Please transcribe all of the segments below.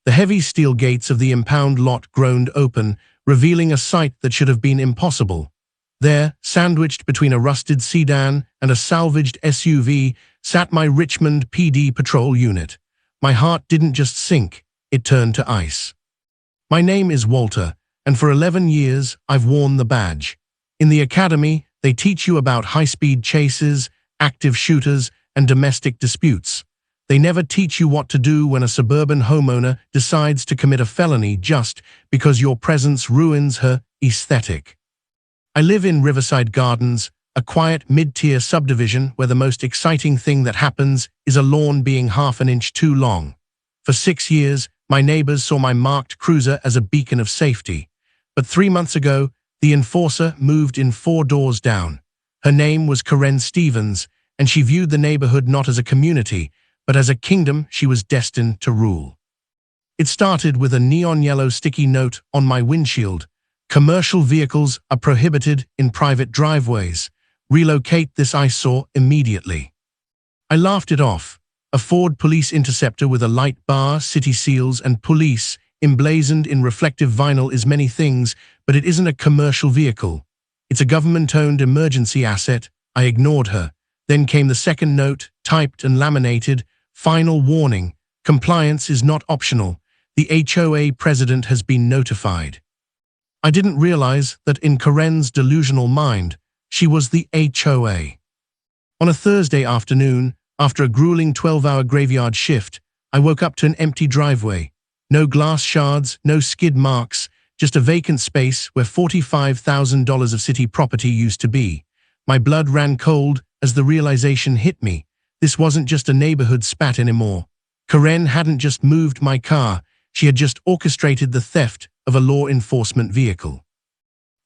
The heavy steel gates of the impound lot groaned open, revealing a sight that should have been impossible. There, sandwiched between a rusted sedan and a salvaged SUV, sat my Richmond PD patrol unit. My heart didn't just sink, it turned to ice. My name is Walter, and for 11 years I've worn the badge. In the academy, they teach you about high-speed chases, active shooters, and domestic disputes. They never teach you what to do when a suburban homeowner decides to commit a felony just because your presence ruins her aesthetic. I live in Riverside Gardens, a quiet mid-tier subdivision where the most exciting thing that happens is a lawn being half an inch too long. For 6 years, my neighbors saw my marked cruiser as a beacon of safety. But 3 months ago, the enforcer moved in 4 doors down. Her name was Karen Stevens, and she viewed the neighborhood not as a community, but as a kingdom she was destined to rule. It started with a neon yellow sticky note on my windshield. Commercial vehicles are prohibited in private driveways. Relocate this eyesore immediately. I laughed it off. A Ford police interceptor with a light bar, city seals, and police emblazoned in reflective vinyl is many things, but it isn't a commercial vehicle. It's a government-owned emergency asset. I ignored her. Then came the second note, typed and laminated. Final warning. Compliance is not optional. The HOA president has been notified. I didn't realize that in Karen's delusional mind, she was the HOA. On a Thursday afternoon, after a grueling 12-hour graveyard shift, I woke up to an empty driveway. No glass shards, no skid marks, just a vacant space where $45,000 of city property used to be. My blood ran cold as the realization hit me. This wasn't just a neighborhood spat anymore. Karen hadn't just moved my car, she had just orchestrated the theft of a law enforcement vehicle.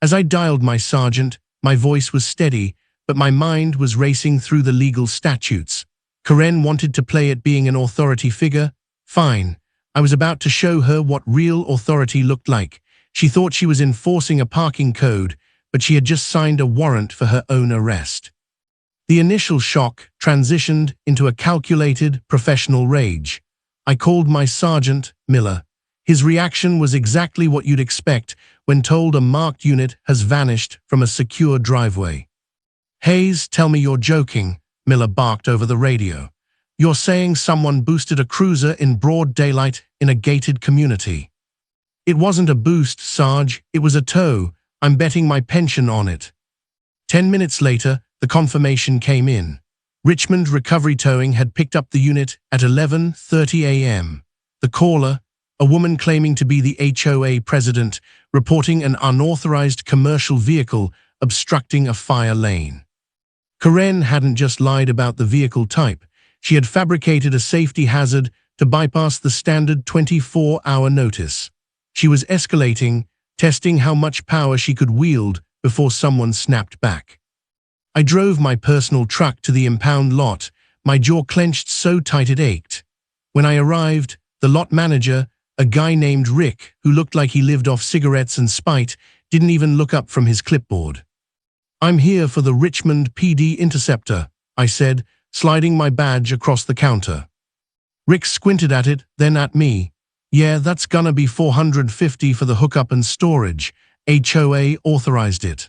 As I dialed my sergeant, my voice was steady, but my mind was racing through the legal statutes. Karen wanted to play at being an authority figure. Fine. I was about to show her what real authority looked like. She thought she was enforcing a parking code, but she had just signed a warrant for her own arrest. The initial shock transitioned into a calculated, professional rage. I called my sergeant, Miller. His reaction was exactly what you'd expect when told a marked unit has vanished from a secure driveway. "Hayes, tell me you're joking," Miller barked over the radio. "You're saying someone boosted a cruiser in broad daylight in a gated community." "It wasn't a boost, Sarge, it was a tow. I'm betting my pension on it." 10 minutes later, the confirmation came in. Richmond Recovery Towing had picked up the unit at 11:30 a.m. The caller, a woman claiming to be the HOA president, reporting an unauthorized commercial vehicle obstructing a fire lane. Karen hadn't just lied about the vehicle type. She had fabricated a safety hazard to bypass the standard 24-hour notice. She was escalating, testing how much power she could wield before someone snapped back. I drove my personal truck to the impound lot, my jaw clenched so tight it ached. When I arrived, the lot manager, a guy named Rick, who looked like he lived off cigarettes and spite, didn't even look up from his clipboard. "I'm here for the Richmond PD interceptor," I said, sliding my badge across the counter. Rick squinted at it, then at me. "Yeah, that's gonna be $450 for the hookup and storage. HOA authorized it."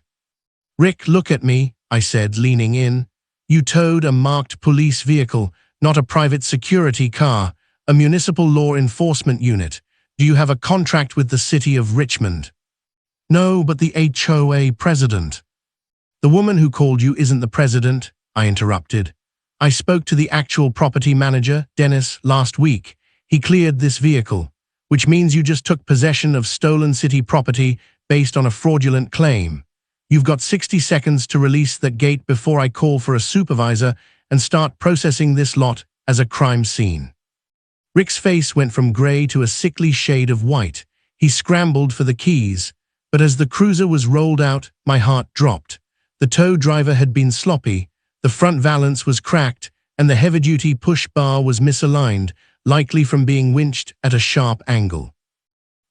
"Rick, look at me," I said, leaning in. "You towed a marked police vehicle, not a private security car, a municipal law enforcement unit. Do you have a contract with the city of Richmond?" "No, but the HOA president." "The woman who called you isn't the president," I interrupted. "I spoke to the actual property manager, Dennis, last week. He cleared this vehicle, which means you just took possession of stolen city property based on a fraudulent claim. You've got 60 seconds to release that gate before I call for a supervisor and start processing this lot as a crime scene." Rick's face went from gray to a sickly shade of white. He scrambled for the keys, but as the cruiser was rolled out, my heart dropped. The tow driver had been sloppy, the front valance was cracked, and the heavy-duty push bar was misaligned, likely from being winched at a sharp angle.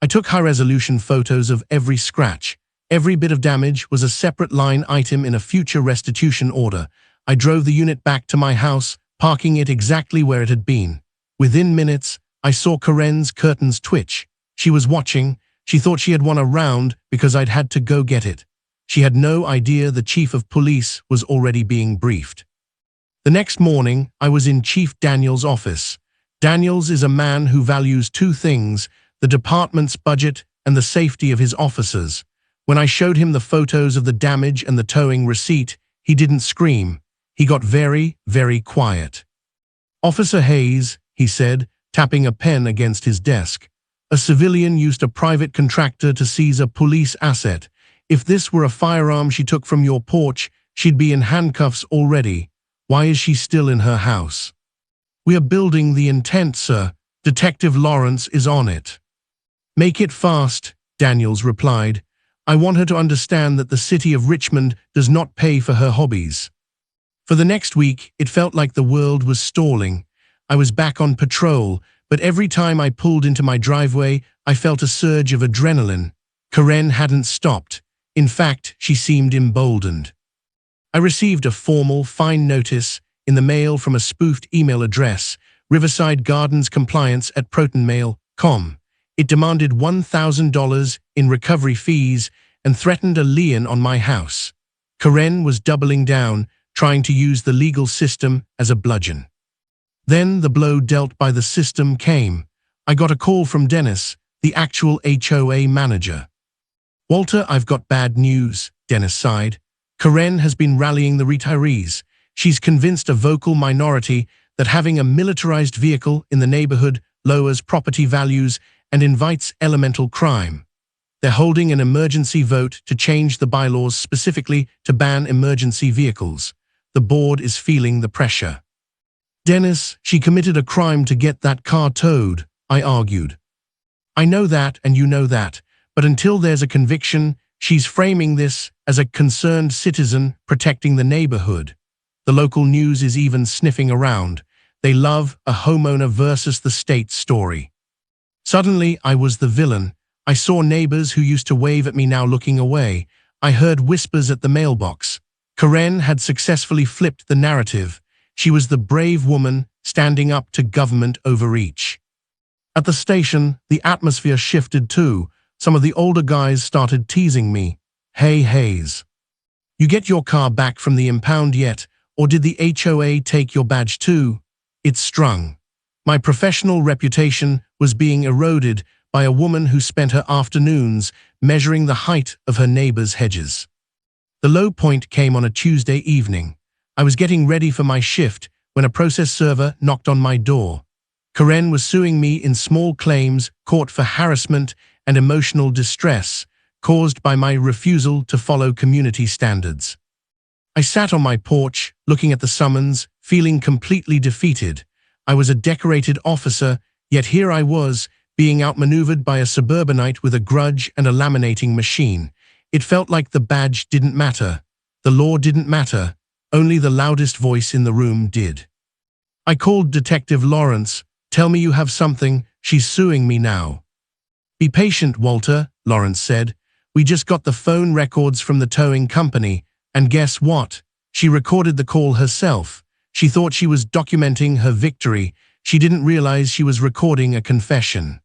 I took high-resolution photos of every scratch. Every bit of damage was a separate line item in a future restitution order. I drove the unit back to my house, parking it exactly where it had been. Within minutes, I saw Karen's curtains twitch. She was watching. She thought she had won a round because I'd had to go get it. She had no idea the chief of police was already being briefed. The next morning, I was in Chief Daniels' office. Daniels is a man who values two things: the department's budget and the safety of his officers. When I showed him the photos of the damage and the towing receipt, he didn't scream. He got very, very quiet. "Officer Hayes," he said, tapping a pen against his desk, "a civilian used a private contractor to seize a police asset. If this were a firearm she took from your porch, she'd be in handcuffs already. Why is she still in her house?" "We are building the intent, sir. Detective Lawrence is on it." "Make it fast," Daniels replied. "I want her to understand that the city of Richmond does not pay for her hobbies." For the next week, it felt like the world was stalling. I was back on patrol, but every time I pulled into my driveway, I felt a surge of adrenaline. Karen hadn't stopped. In fact, she seemed emboldened. I received a formal, fine notice in the mail from a spoofed email address, Riverside Gardens Compliance @protonmail.com. It demanded $1,000 in recovery fees and threatened a lien on my house. Karen was doubling down, trying to use the legal system as a bludgeon. Then the blow dealt by the system came. I got a call from Dennis, the actual HOA manager. "Walter, I've got bad news," Dennis sighed. "Karen has been rallying the retirees. She's convinced a vocal minority that having a militarized vehicle in the neighborhood lowers property values and invites elemental crime. They're holding an emergency vote to change the bylaws specifically to ban emergency vehicles. The board is feeling the pressure." "Dennis, she committed a crime to get that car towed," I argued. "I know that and you know that, but until there's a conviction, she's framing this as a concerned citizen protecting the neighborhood. The local news is even sniffing around. They love a homeowner versus the state story." Suddenly, I was the villain. I saw neighbors who used to wave at me now looking away. I heard whispers at the mailbox. Karen had successfully flipped the narrative. She was the brave woman standing up to government overreach. At the station, the atmosphere shifted too. Some of the older guys started teasing me. "Hey, Hayes, you get your car back from the impound yet? Or did the HOA take your badge too?" It strung. My professional reputation was being eroded by a woman who spent her afternoons measuring the height of her neighbor's hedges. The low point came on a Tuesday evening. I was getting ready for my shift when a process server knocked on my door. Karen was suing me in small claims court for harassment and emotional distress caused by my refusal to follow community standards. I sat on my porch, looking at the summons, feeling completely defeated. I was a decorated officer, yet here I was, being outmaneuvered by a suburbanite with a grudge and a laminating machine. It felt like the badge didn't matter. The law didn't matter. Only the loudest voice in the room did. I called Detective Lawrence. "Tell me you have something. She's suing me now." "Be patient, Walter," Lawrence said. "We just got the phone records from the towing company. And guess what? She recorded the call herself. She thought she was documenting her victory. She didn't realize she was recording a confession."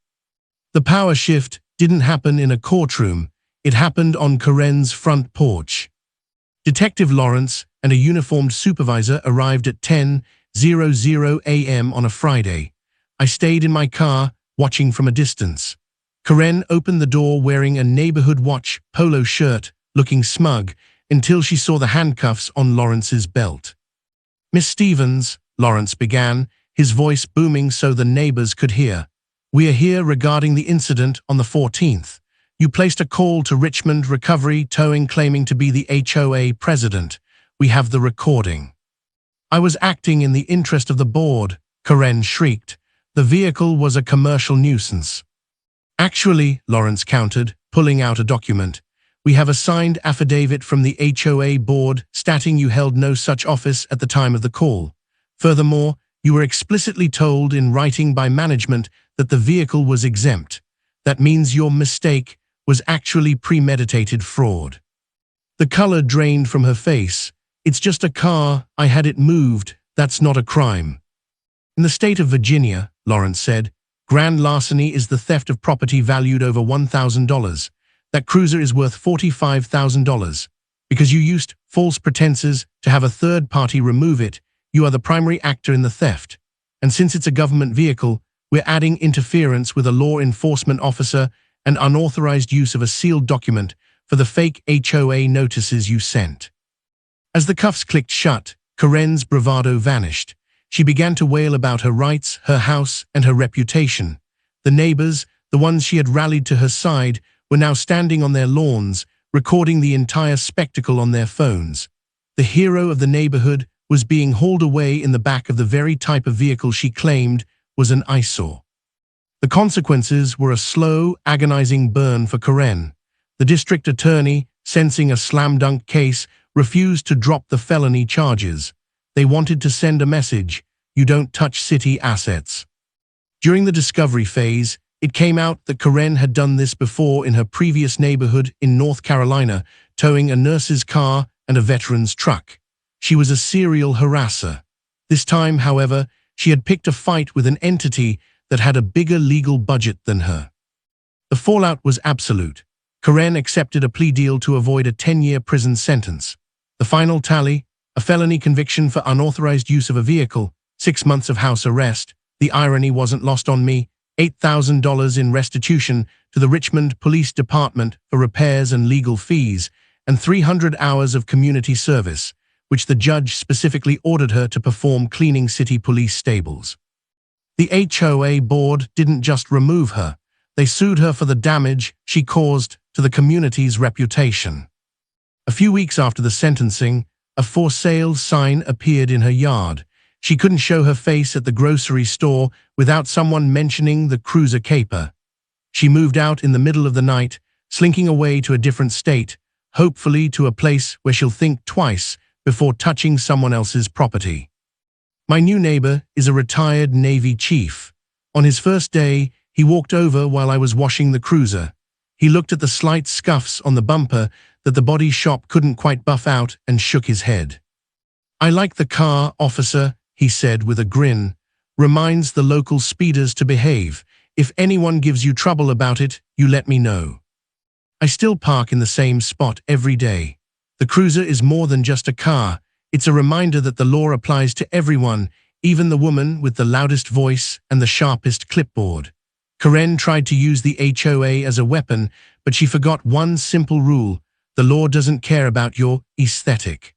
The power shift didn't happen in a courtroom. It happened on Karen's front porch. Detective Lawrence and a uniformed supervisor arrived at 10:00 a.m. on a Friday. I stayed in my car, watching from a distance. Karen opened the door wearing a Neighborhood Watch polo shirt, looking smug, until she saw the handcuffs on Lawrence's belt. "Miss Stevens," Lawrence began, his voice booming so the neighbors could hear. "We are here regarding the incident on the 14th. You placed a call to Richmond Recovery Towing claiming to be the HOA president. We have the recording." "I was acting in the interest of the board," Karen shrieked. "The vehicle was a commercial nuisance." "Actually," Lawrence countered, pulling out a document, "we have a signed affidavit from the HOA board stating you held no such office at the time of the call. Furthermore, you were explicitly told in writing by management that the vehicle was exempt. That means your mistake was actually premeditated fraud." The color drained from her face. "It's just a car. I had it moved. That's not a crime." "In the state of Virginia," Lawrence said, Grand larceny is the theft of property valued over $1,000. That cruiser is worth $45,000. Because you used false pretenses to have a third party remove it, you are the primary actor in the theft. And since it's a government vehicle, we're adding interference with a law enforcement officer and unauthorized use of a sealed document for the fake HOA notices you sent. As the cuffs clicked shut, Karen's bravado vanished. She began to wail about her rights, her house, and her reputation. The neighbors, the ones she had rallied to her side, were now standing on their lawns, recording the entire spectacle on their phones. The hero of the neighborhood was being hauled away in the back of the very type of vehicle she claimed was an eyesore. The consequences were a slow, agonizing burn for Karen. The district attorney, sensing a slam-dunk case, refused to drop the felony charges. They wanted to send a message: you don't touch city assets. During the discovery phase, it came out that Karen had done this before in her previous neighborhood in North Carolina, towing a nurse's car and a veteran's truck. She was a serial harasser. This time, however, she had picked a fight with an entity that had a bigger legal budget than her. The fallout was absolute. Karen accepted a plea deal to avoid a 10-year prison sentence. The final tally: a felony conviction for unauthorized use of a vehicle, 6 months of house arrest. The irony wasn't lost on me: $8,000 in restitution to the Richmond Police Department for repairs and legal fees, and 300 hours of community service, which the judge specifically ordered her to perform cleaning city police stables. The HOA board didn't just remove her, they sued her for the damage she caused to the community's reputation. A few weeks after the sentencing, a for sale sign appeared in her yard. She couldn't show her face at the grocery store without someone mentioning the cruiser caper. She moved out in the middle of the night, slinking away to a different state, hopefully to a place where she'll think twice before touching someone else's property. My new neighbor is a retired Navy chief. On his first day, he walked over while I was washing the cruiser. He looked at the slight scuffs on the bumper that the body shop couldn't quite buff out and shook his head. "I like the car, officer," he said with a grin. "Reminds the local speeders to behave. If anyone gives you trouble about it, you let me know." I still park in the same spot every day. The cruiser is more than just a car. It's a reminder that the law applies to everyone, even the woman with the loudest voice and the sharpest clipboard. Karen tried to use the HOA as a weapon, but she forgot one simple rule: the law doesn't care about your aesthetic.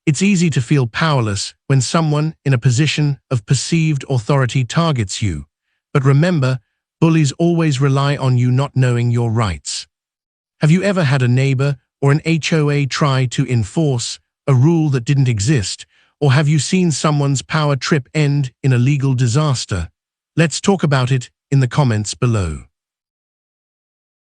It's easy to feel powerless when someone in a position of perceived authority targets you. But remember, bullies always rely on you not knowing your rights. Have you ever had a neighbor or an HOA try to enforce a rule that didn't exist? Or have you seen someone's power trip end in a legal disaster? Let's talk about it in the comments below.